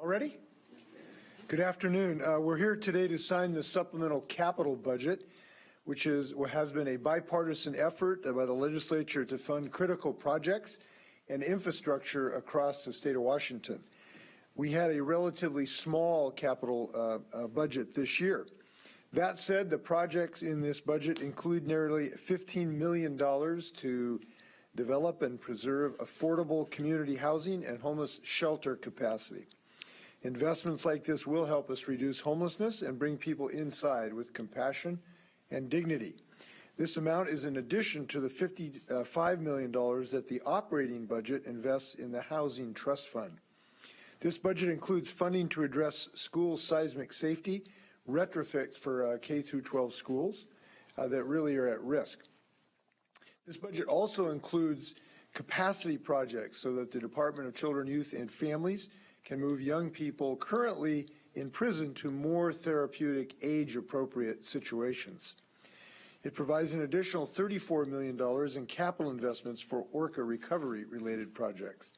Already? Good afternoon. We're here today to sign the supplemental capital budget, which has been a bipartisan effort by the legislature to fund critical projects and infrastructure across the state of Washington. We had a relatively small capital budget this year. That said, the projects in this budget include nearly $15 million to develop and preserve affordable community housing and homeless shelter capacity. Investments like this will help us reduce homelessness and bring people inside with compassion and dignity. This amount is in addition to the $55 million that the operating budget invests in the Housing Trust Fund. This budget includes funding to address school seismic safety, retrofits for K through 12 schools that really are at risk. This budget also includes capacity projects so that the Department of Children, Youth, and Families can move young people currently in prison to more therapeutic, age-appropriate situations. It provides an additional $34 million in capital investments for ORCA recovery-related projects.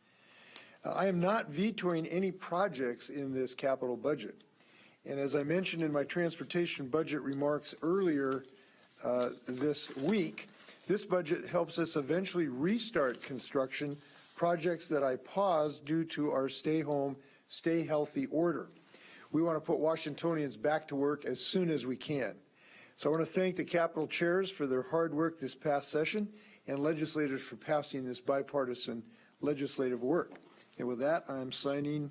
I am not vetoing any projects in this capital budget. And as I mentioned in my transportation budget remarks earlier this week, this budget helps us eventually restart construction projects that I paused due to our stay home, stay healthy order. We want to put Washingtonians back to work as soon as we can. So I want to thank the Capitol chairs for their hard work this past session and legislators for passing this bipartisan legislative work. And with that, I'm signing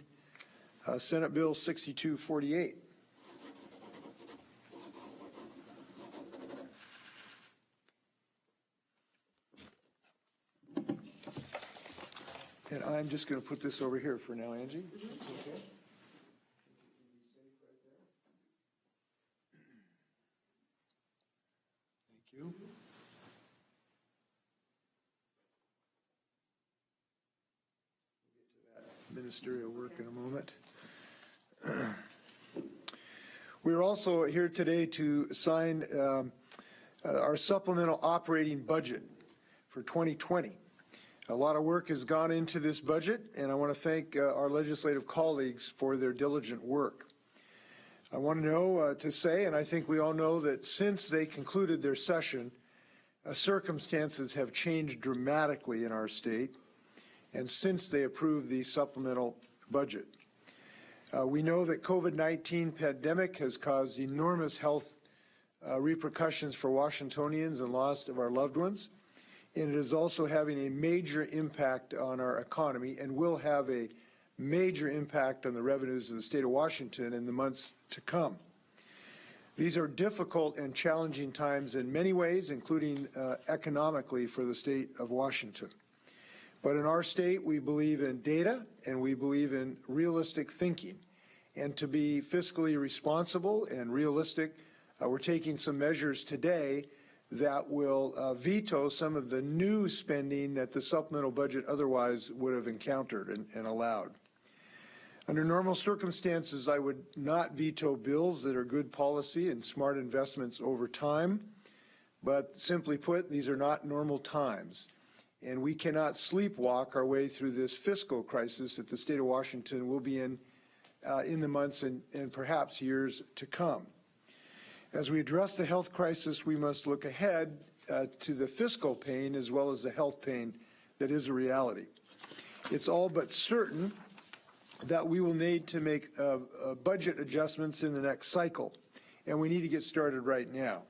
Senate Bill 6248. And I'm just going to put this over here for now, Angie. Okay. Thank you. We'll get to that ministerial work in a moment. We're also here today to sign our supplemental operating budget for 2020. A lot of work has gone into this budget, and I want to thank our legislative colleagues for their diligent work. I want to say, and I think we all know, that since they concluded their session, circumstances have changed dramatically in our state, and since they approved the supplemental budget. We know that COVID-19 pandemic has caused enormous health repercussions for Washingtonians and loss of our loved ones. And it is also having a major impact on our economy and will have a major impact on the revenues of the state of Washington in the months to come. These are difficult and challenging times in many ways, including economically for the state of Washington. But in our state, we believe in data and we believe in realistic thinking. And to be fiscally responsible and realistic, we're taking some measures today that will veto some of the new spending that the supplemental budget otherwise would have encountered and allowed. Under normal circumstances, I would not veto bills that are good policy and smart investments over time, but simply put, these are not normal times, and we cannot sleepwalk our way through this fiscal crisis that the state of Washington will be in the months and perhaps years to come. As we address the health crisis, we must look ahead to the fiscal pain as well as the health pain that is a reality. It's all but certain that we will need to make budget adjustments in the next cycle, and we need to get started right now.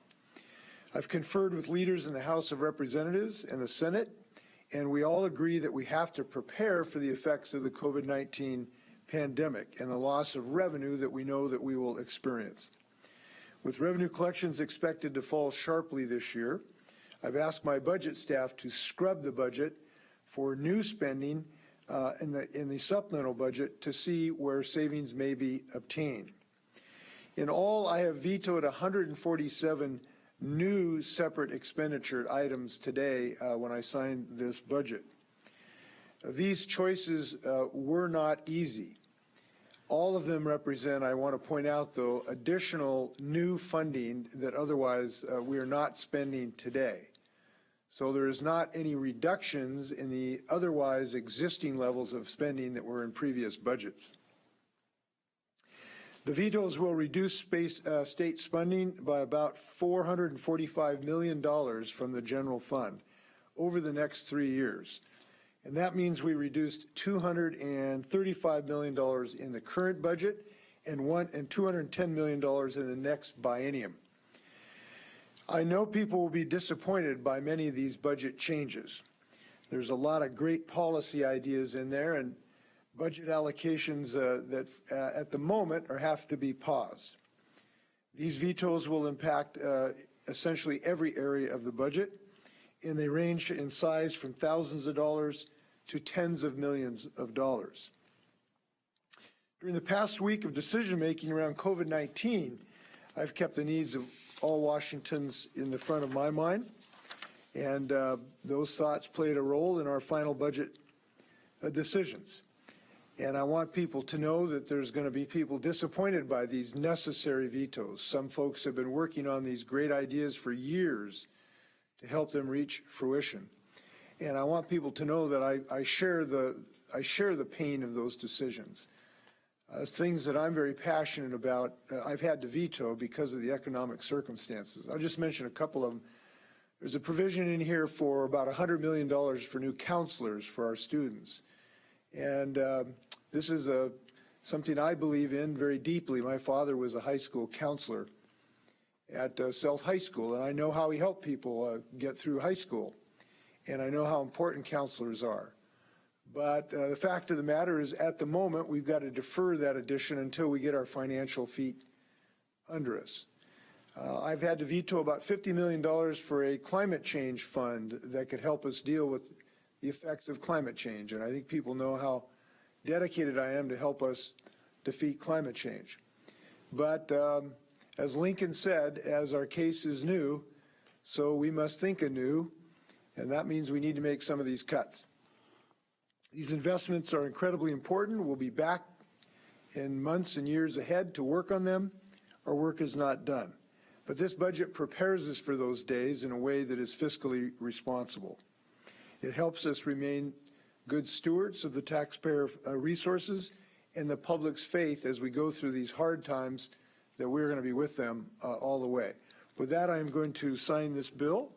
I've conferred with leaders in the House of Representatives and the Senate, and we all agree that we have to prepare for the effects of the COVID-19 pandemic and the loss of revenue that we know that we will experience. With revenue collections expected to fall sharply this year, I've asked my budget staff to scrub the budget for new spending in the supplemental budget to see where savings may be obtained. In all, I have vetoed 147 new separate expenditure items today when I signed this budget. These choices were not easy. All of them represent, I want to point out though, additional new funding that otherwise we are not spending today. So there is not any reductions in the otherwise existing levels of spending that were in previous budgets. The vetoes will reduce state spending by about $445 million from the general fund over the next 3 years. And that means we reduced $235 million in the current budget and $210 million in the next biennium. I know people will be disappointed by many of these budget changes. There's a lot of great policy ideas in there and budget allocations that at the moment have to be paused. These vetoes will impact essentially every area of the budget, and they range in size from thousands of dollars to tens of millions of dollars. During the past week of decision-making around COVID-19, I've kept the needs of all Washingtons in the front of my mind, and those thoughts played a role in our final budget decisions. And I want people to know that there's going to be people disappointed by these necessary vetoes. Some folks have been working on these great ideas for years to help them reach fruition. And I want people to know that I share the pain of those decisions. Things that I'm very passionate about, I've had to veto because of the economic circumstances. I'll just mention a couple of them. There's a provision in here for about $100 million for new counselors for our students. And this is something I believe in very deeply. My father was a high school counselor at South High School, and I know how he helped people get through high school. And I know how important counselors are. But the fact of the matter is, at the moment, we've got to defer that addition until we get our financial feet under us. I've had to veto about $50 million for a climate change fund that could help us deal with the effects of climate change. And I think people know how dedicated I am to help us defeat climate change. But as Lincoln said, as our case is new, so we must think anew, and that means we need to make some of these cuts. These investments are incredibly important. We'll be back in months and years ahead to work on them. Our work is not done. But this budget prepares us for those days in a way that is fiscally responsible. It helps us remain good stewards of the taxpayer resources and the public's faith as we go through these hard times that we're going to be with them all the way. With that, I am going to sign this bill.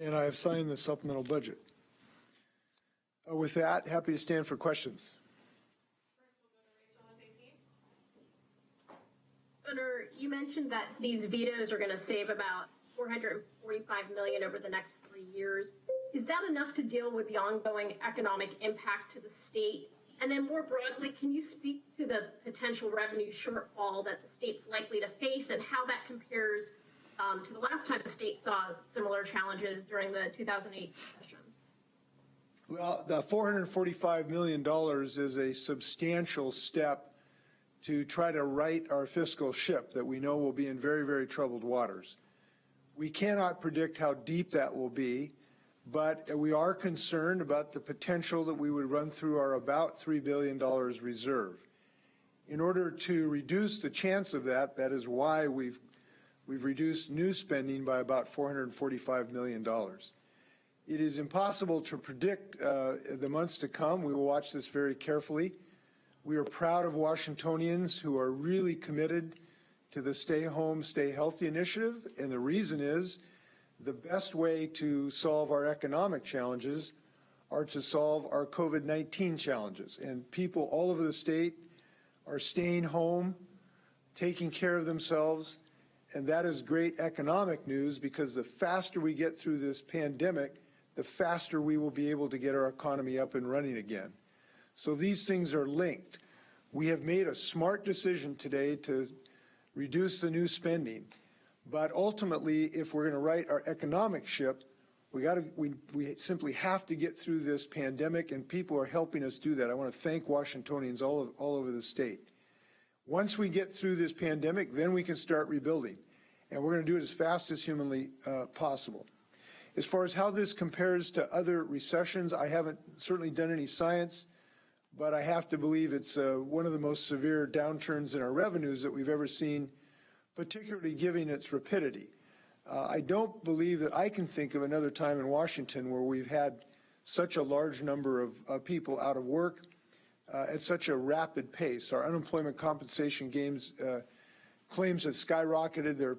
And I have signed the supplemental budget. With that, happy to stand for questions. Senator, you mentioned that these vetoes are going to save about $445 million over the next 3 years. Is that enough to deal with the ongoing economic impact to the state? And then more broadly, can you speak to the potential revenue shortfall that the state's likely to face and how that compares to the last time the state saw similar challenges during the 2008 session? Well, the $445 million is a substantial step to try to right our fiscal ship that we know will be in very, very troubled waters. We cannot predict how deep that will be, but we are concerned about the potential that we would run through our about $3 billion reserve. In order to reduce the chance of that, that is why we've reduced new spending by about $445 million. It is impossible to predict the months to come. We will watch this very carefully. We are proud of Washingtonians who are really committed to the Stay Home, Stay Healthy initiative, and the reason is the best way to solve our economic challenges are to solve our COVID-19 challenges. And people all over the state are staying home, taking care of themselves, and that is great economic news because the faster we get through this pandemic, the faster we will be able to get our economy up and running again. So these things are linked. We have made a smart decision today to reduce the new spending, but ultimately, if we're going to right our economic ship, We simply have to get through this pandemic, and people are helping us do that. I want to thank Washingtonians all over the state. Once we get through this pandemic, then we can start rebuilding, and we're going to do it as fast as humanly possible. As far as how this compares to other recessions, I haven't certainly done any science, but I have to believe it's one of the most severe downturns in our revenues that we've ever seen, particularly given its rapidity. I don't believe that I can think of another time in Washington where we've had such a large number of people out of work at such a rapid pace. Our unemployment compensation claims have skyrocketed. They're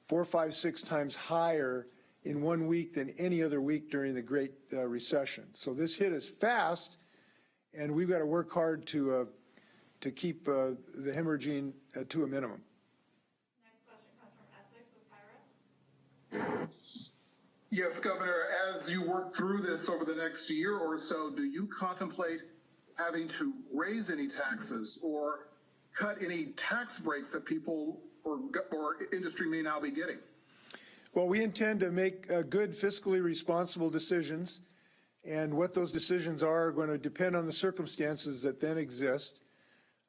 4, 5, 6 times higher in 1 week than any other week during the Great Recession. So this hit us fast, and we've got to work hard to keep the hemorrhaging to a minimum. Next question comes from Essex with Pirate. Yes, Governor, as you work through this over the next year or so, do you contemplate having to raise any taxes or cut any tax breaks that people or industry may now be getting? Well, we intend to make good fiscally responsible decisions, and what those decisions are going to depend on the circumstances that then exist.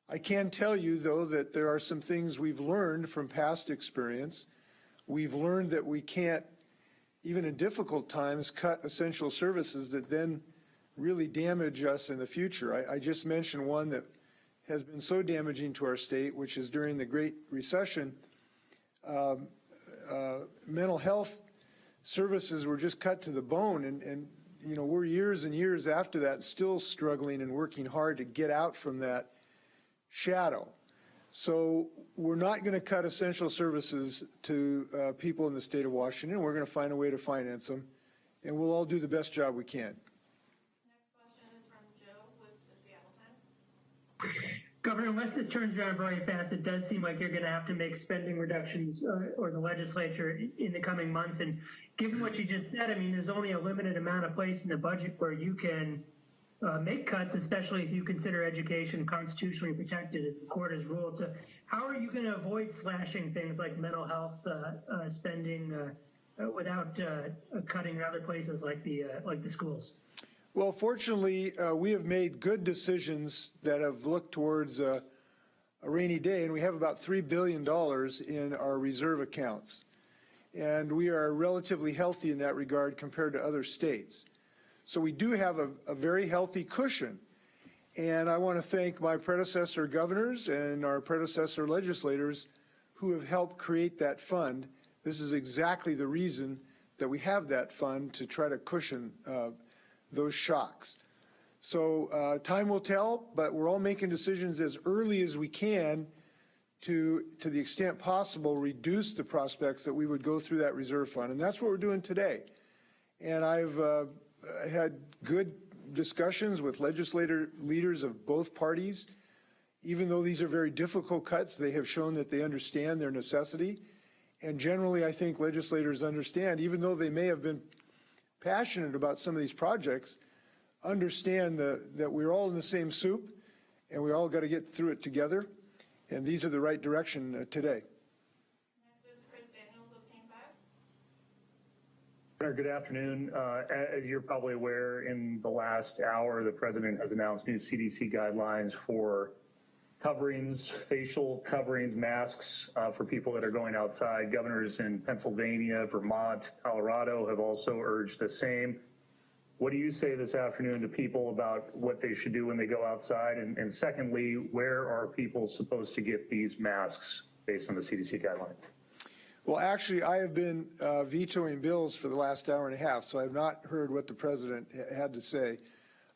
I can tell you, though, that there are some things we've learned from past experience. We've learned that we can't, even in difficult times, cut essential services that then really damage us in the future. I just mentioned one that has been so damaging to our state, which is during the Great Recession. Mental health services were just cut to the bone, and you know, we're years and years after that still struggling and working hard to get out from that shadow. So we're not going to cut essential services to people in the state of Washington. We're going to find a way to finance them, and we'll all do the best job we can. Next question is from Joe with the Seattle Times. Governor, unless this turns around very fast, it does seem like you're going to have to make spending reductions or the legislature in the coming months. And given what you just said, I mean, there's only a limited amount of place in the budget where you can make cuts, especially if you consider education constitutionally protected, as the court has ruled. So how are you going to avoid slashing things like mental health spending without cutting in other places like the schools? Well, fortunately, we have made good decisions that have looked towards a rainy day, and we have about $3 billion in our reserve accounts. And we are relatively healthy in that regard compared to other states. So we do have a very healthy cushion. And I want to thank my predecessor governors and our predecessor legislators who have helped create that fund. This is exactly the reason that we have that fund, to try to cushion those shocks. So time will tell, but we're all making decisions as early as we can to the extent possible, reduce the prospects that we would go through that reserve fund. And that's what we're doing today. And I've had good discussions with legislator leaders of both parties. Even though these are very difficult cuts, they have shown that they understand their necessity. And generally, I think legislators understand, even though they may have been passionate about some of these projects, understand that we're all in the same soup and we all got to get through it together. And these are the right direction today. Next is Chris Daniels with Team 5. Good afternoon. As you're probably aware, in the last hour, the president has announced new CDC guidelines for coverings, facial coverings, masks for people that are going outside. Governors in Pennsylvania, Vermont, Colorado have also urged the same. What do you say this afternoon to people about what they should do when they go outside? And secondly, where are people supposed to get these masks based on the CDC guidelines? Well, actually, I have been vetoing bills for the last hour and a half, so I have not heard what the president had to say.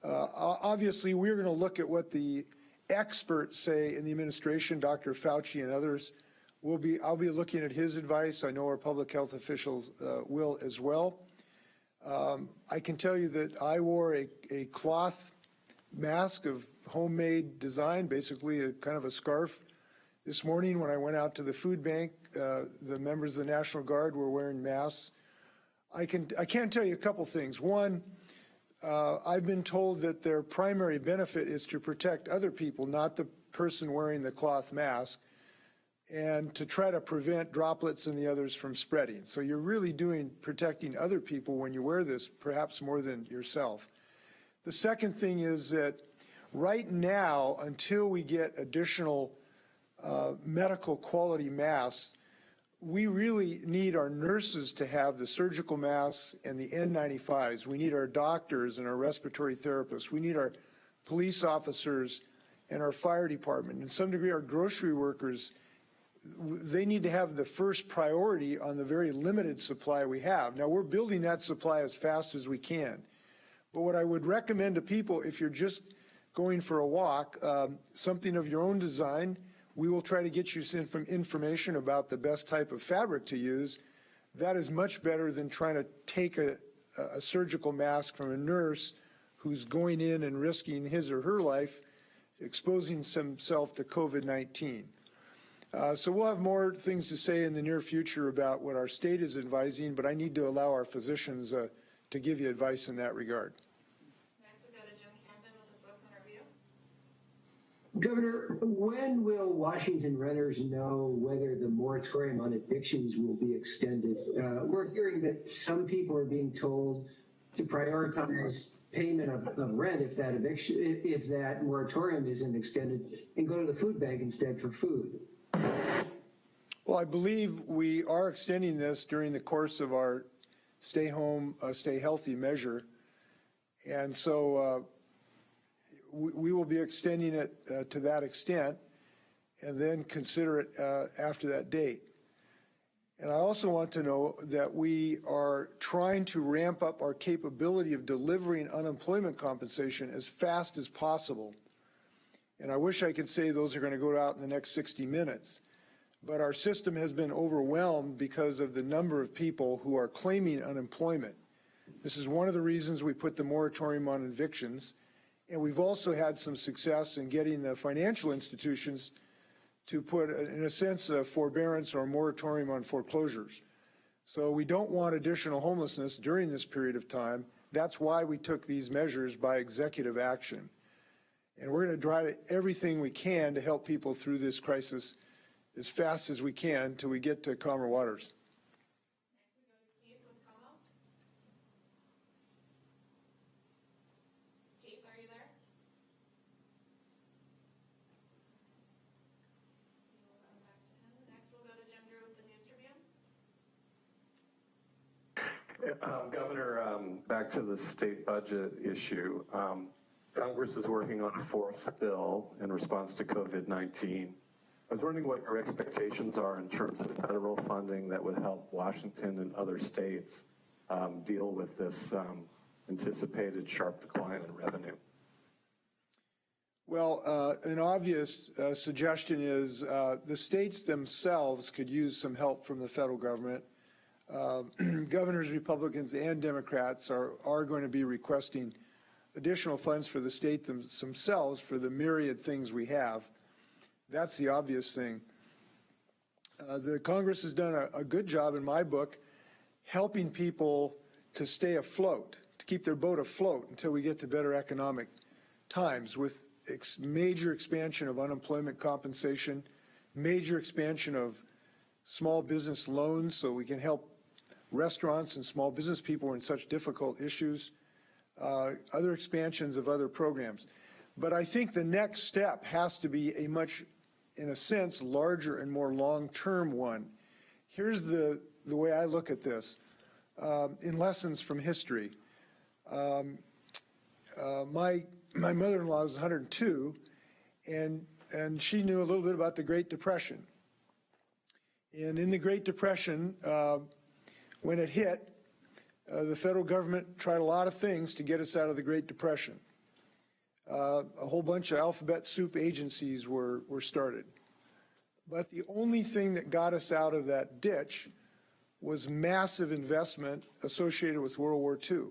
Obviously, we're going to look at what the experts say in the administration, Dr. Fauci and others. I'll be looking at his advice. I know our public health officials will as well. I can tell you that I wore a cloth mask of homemade design, basically a kind of a scarf. This morning when I went out to the food bank, the members of the National Guard were wearing masks. I can tell you a couple things. One, I've been told that their primary benefit is to protect other people, not the person wearing the cloth mask. and to try to prevent droplets and the others from spreading. So you're really protecting other people when you wear this, perhaps more than yourself. The second thing is that right now, until we get additional medical quality masks, we really need our nurses to have the surgical masks and the N95s. We need our doctors and our respiratory therapists. We need our police officers and our fire department. And to some degree, our grocery workers, they need to have the first priority on the very limited supply we have. Now, we're building that supply as fast as we can. But what I would recommend to people, if you're just going for a walk, something of your own design, we will try to get you some information about the best type of fabric to use. That is much better than trying to take a surgical mask from a nurse who's going in and risking his or her life, exposing himself to COVID-19. So we'll have more things to say in the near future about what our state is advising, but I need to allow our physicians to give you advice in that regard. Next, we'll go to Jim Camden with the Spokesman Review. Governor, when will Washington renters know whether the moratorium on evictions will be extended? We're hearing that some people are being told to prioritize payment of rent if that moratorium isn't extended, and go to the food bank instead for food. Well, I believe we are extending this during the course of our stay home, stay healthy measure. And so we will be extending it to that extent and then consider it after that date. And I also want to know that we are trying to ramp up our capability of delivering unemployment compensation as fast as possible. And I wish I could say those are going to go out in the next 60 minutes. But our system has been overwhelmed because of the number of people who are claiming unemployment. This is one of the reasons we put the moratorium on evictions. And we've also had some success in getting the financial institutions to put, in a sense, a forbearance or a moratorium on foreclosures. So we don't want additional homelessness during this period of time. That's why we took these measures by executive action. And we're going to try everything we can to help people through this crisis as fast as we can till we get to calmer waters. Next, we go to Keith with Como. Keith, are you there? We will come back to him. Next, we'll go to Jim Drew with the News Tribune. Governor, back to the state budget issue. Congress is working on a fourth bill in response to COVID-19. I was wondering what your expectations are in terms of federal funding that would help Washington and other states deal with this anticipated sharp decline in revenue. Well, an obvious suggestion is the states themselves could use some help from the federal government. Governors, Republicans, and Democrats are going to be requesting additional funds for the state themselves for the myriad things we have. That's the obvious thing. The Congress has done a good job, in my book, helping people to stay afloat, to keep their boat afloat until we get to better economic times, with major expansion of unemployment compensation, major expansion of small business loans so we can help restaurants and small business people who are in such difficult issues, other expansions of other programs. But I think the next step has to be a much, in a sense, larger and more long-term one. Here's the way I look at this. In lessons from history, my mother-in-law is 102, and she knew a little bit about the Great Depression. And in the Great Depression, when it hit, the federal government tried a lot of things to get us out of the Great Depression. A whole bunch of alphabet soup agencies were started. But the only thing that got us out of that ditch was massive investment associated with World War II.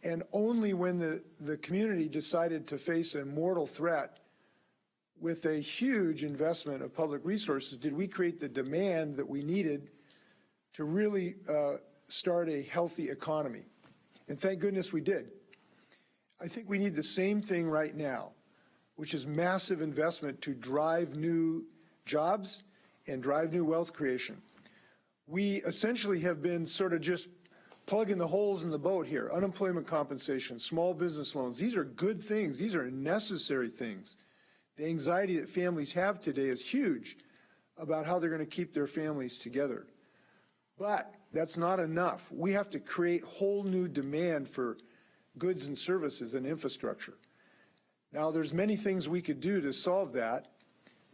And only when the community decided to face a mortal threat with a huge investment of public resources did we create the demand that we needed to really start a healthy economy. And thank goodness we did. I think we need the same thing right now, which is massive investment to drive new jobs and drive new wealth creation. We essentially have been sort of just plugging the holes in the boat here. Unemployment compensation, small business loans, these are good things. These are necessary things. The anxiety that families have today is huge about how they're going to keep their families together. But that's not enough. We have to create whole new demand for goods and services and infrastructure. Now, there's many things we could do to solve that.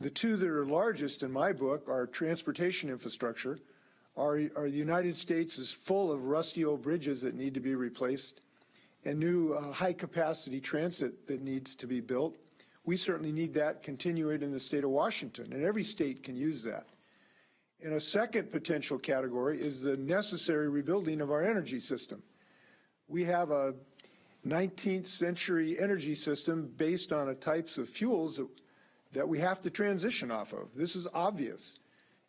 The two that are largest in my book are transportation infrastructure. The United States is full of rusty old bridges that need to be replaced and new high-capacity transit that needs to be built. We certainly need that continued in the state of Washington, and every state can use that. And a second potential category is the necessary rebuilding of our energy system. We have a 19th century energy system based on types of fuels that we have to transition off of. This is obvious,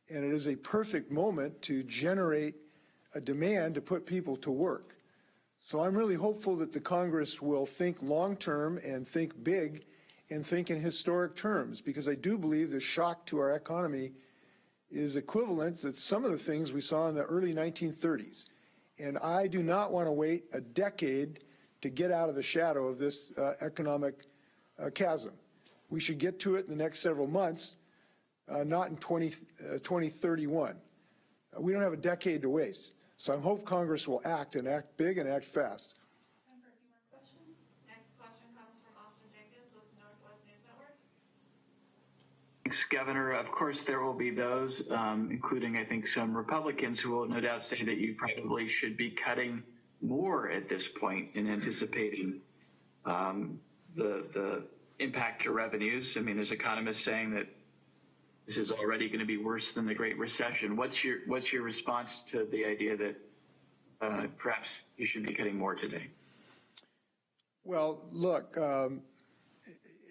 and it is a perfect moment to generate a demand to put people to work. So I'm really hopeful that the Congress will think long-term and think big and think in historic terms, because I do believe the shock to our economy is equivalent to some of the things we saw in the early 1930s. And I do not want to wait a decade to get out of the shadow of this economic chasm. We should get to it in the next several months, not in 2031. We don't have a decade to waste. So I hope Congress will act, and act big and act fast. Time for a few more questions. Next question comes from Austin Jenkins with Northwest News Network. Thanks, Governor. Of course, there will be those, including, I think, some Republicans who will no doubt say that you probably should be cutting more at this point in anticipating the impact to revenues. I mean, there's economists saying that this is already going to be worse than the Great Recession. What's your response to the idea that perhaps you should be cutting more today? Well, look,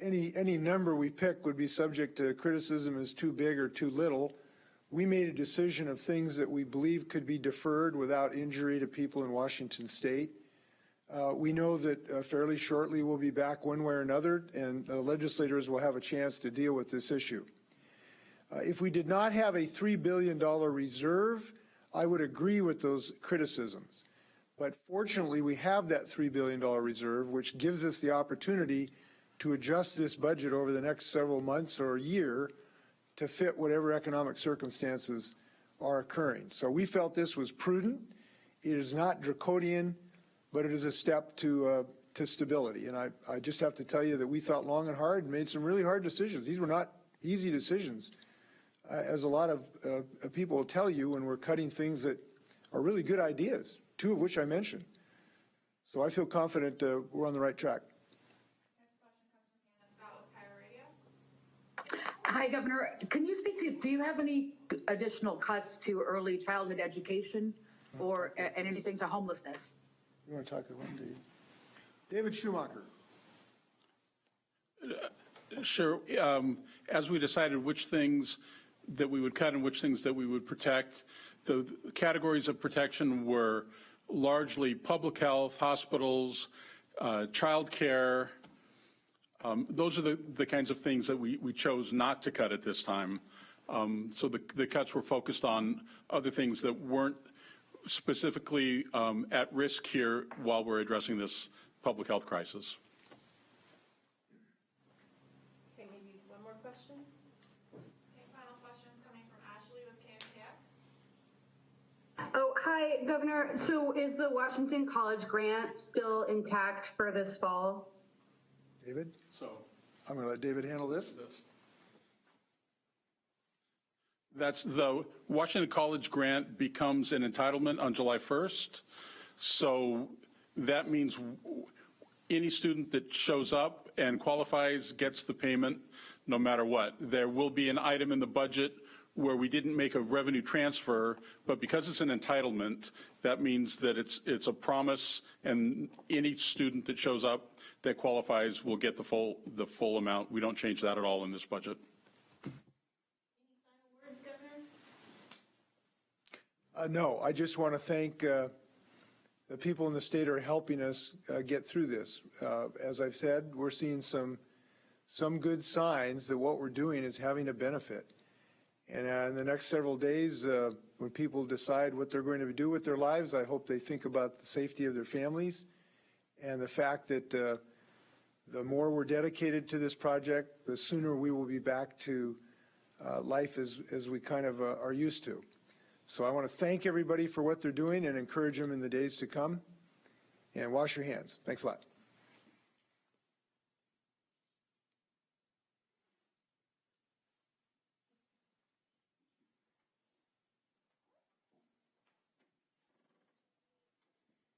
any number we pick would be subject to criticism as too big or too little. We made a decision of things that we believe could be deferred without injury to people in Washington State. We know that fairly shortly we'll be back one way or another, and legislators will have a chance to deal with this issue. If we did not have a $3 billion reserve, I would agree with those criticisms. But fortunately, we have that $3 billion reserve, which gives us the opportunity to adjust this budget over the next several months or a year to fit whatever economic circumstances are occurring. So we felt this was prudent. It is not draconian, but it is a step to stability. And I just have to tell you that we thought long and hard and made some really hard decisions. These were not easy decisions, as a lot of people will tell you when we're cutting things that are really good ideas, two of which I mentioned. So I feel confident we're on the right track. Next question comes from Hannah Scott with Kyle Radio. Hi, Governor. Can you speak to, do you have any additional cuts to early childhood education or and anything to homelessness? You want to talk to one, Dave? David Schumacher. Sure. As we decided which things that we would cut and which things that we would protect, the categories of protection were largely public health, hospitals, child care. Those are the kinds of things that we chose not to cut at this time. So the cuts were focused on other things that weren't specifically at risk here while we're addressing this public health crisis. Okay, maybe one more question. Okay, final questions coming from Ashley with KMKX. Oh, hi, Governor. So is the Washington College grant still intact for this fall? David? So I'm going to let David handle this. That's the Washington College grant becomes an entitlement on July 1st. So that means any student that shows up and qualifies gets the payment no matter what. There will be an item in the budget where we didn't make a revenue transfer, but because it's an entitlement, that means that it's a promise, and any student that shows up that qualifies will get the full amount. We don't change that at all in this budget. No, I just want to thank the people in the state who are helping us get through this. As I've said, we're seeing some good signs that what we're doing is having a benefit. And in the next several days, when people decide what they're going to do with their lives, I hope they think about the safety of their families and the fact that the more we're dedicated to this project, the sooner we will be back to life as we kind of are used to. So I want to thank everybody for what they're doing and encourage them in the days to come. And wash your hands. Thanks a lot.